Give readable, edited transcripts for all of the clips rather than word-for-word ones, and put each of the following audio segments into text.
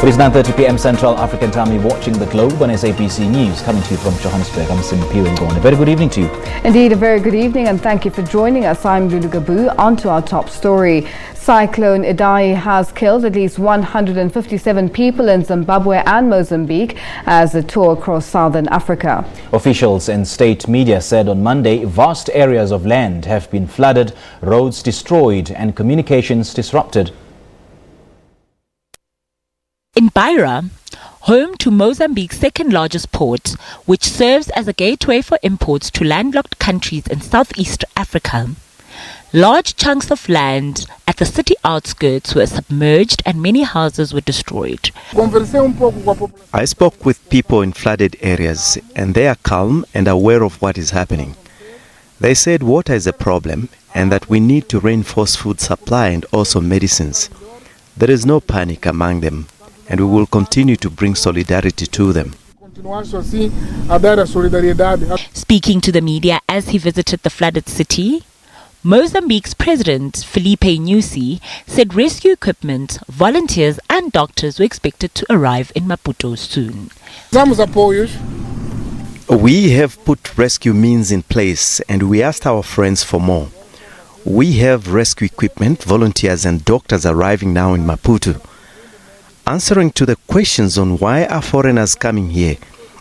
It is 9:30 p.m. Central African Time. You're watching The Globe on SABC News, coming to you from Johannesburg. I'm Simpiwe Ngone. A very good evening to you. Indeed, a very good evening, and thank you for joining us. I'm Lulu Gabu. On to our top story. Cyclone Idai has killed at least 157 people in Zimbabwe and Mozambique as it tore across southern Africa. Officials and state media said on Monday vast areas of land have been flooded, roads destroyed and communications disrupted. In Beira, home to Mozambique's second largest port, which serves as a gateway for imports to landlocked countries in Southeast Africa, large chunks of land at the city outskirts were submerged and many houses were destroyed. I spoke with people in flooded areas and they are calm and aware of what is happening. They said water is a problem and that we need to reinforce food supply and also medicines. There is no panic among them, and we will continue to bring solidarity to them. Speaking to the media as he visited the flooded city, Mozambique's President Filipe Nyusi said rescue equipment, volunteers and doctors were expected to arrive in Maputo soon. We have put rescue means in place and we asked our friends for more. We have rescue equipment, volunteers and doctors arriving now in Maputo. Answering to the questions on why are foreigners coming here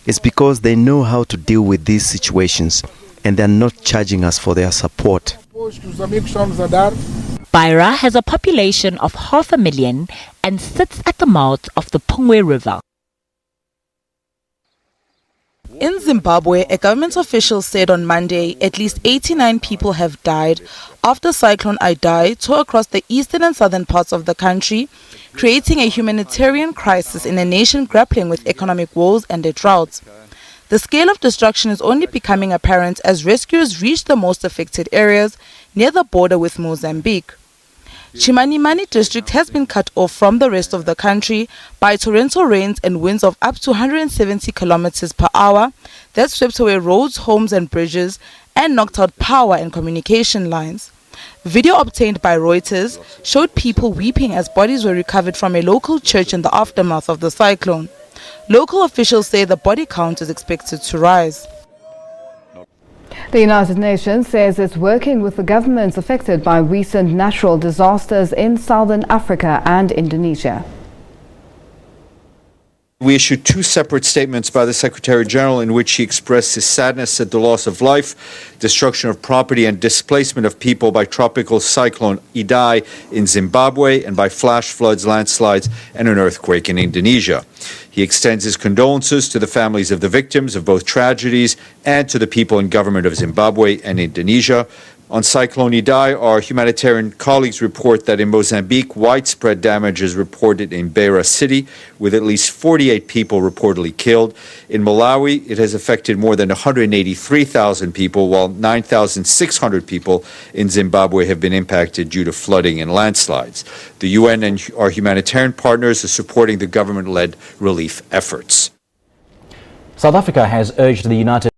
is because they know how to deal with these situations and they're not charging us for their support. Beira has a population of 500,000 and sits at the mouth of the Pungwe River. In Zimbabwe, a government official said on Monday at least 89 people have died after Cyclone Idai tore across the eastern and southern parts of the country, creating a humanitarian crisis in a nation grappling with economic woes and a drought. The scale of destruction is only becoming apparent as rescuers reach the most affected areas near the border with Mozambique. Chimanimani district has been cut off from the rest of the country by torrential rains and winds of up to 170 kilometers per hour that swept away roads, homes and bridges and knocked out power and communication lines. Video obtained by Reuters showed people weeping as bodies were recovered from a local church in the aftermath of the cyclone. Local officials say the body count is expected to rise. The United Nations says it's working with the governments affected by recent natural disasters in southern Africa and Indonesia. We issued two separate statements by the Secretary General in which he expressed his sadness at the loss of life, destruction of property and displacement of people by tropical cyclone Idai in Zimbabwe and by flash floods, landslides and an earthquake in Indonesia. He extends his condolences to the families of the victims of both tragedies and to the people and government of Zimbabwe and Indonesia. On Cyclone Idai, our humanitarian colleagues report that in Mozambique, widespread damage is reported in Beira City, with at least 48 people reportedly killed. In Malawi, it has affected more than 183,000 people, while 9,600 people in Zimbabwe have been impacted due to flooding and landslides. The UN and our humanitarian partners are supporting the government-led relief efforts. South Africa has urged the United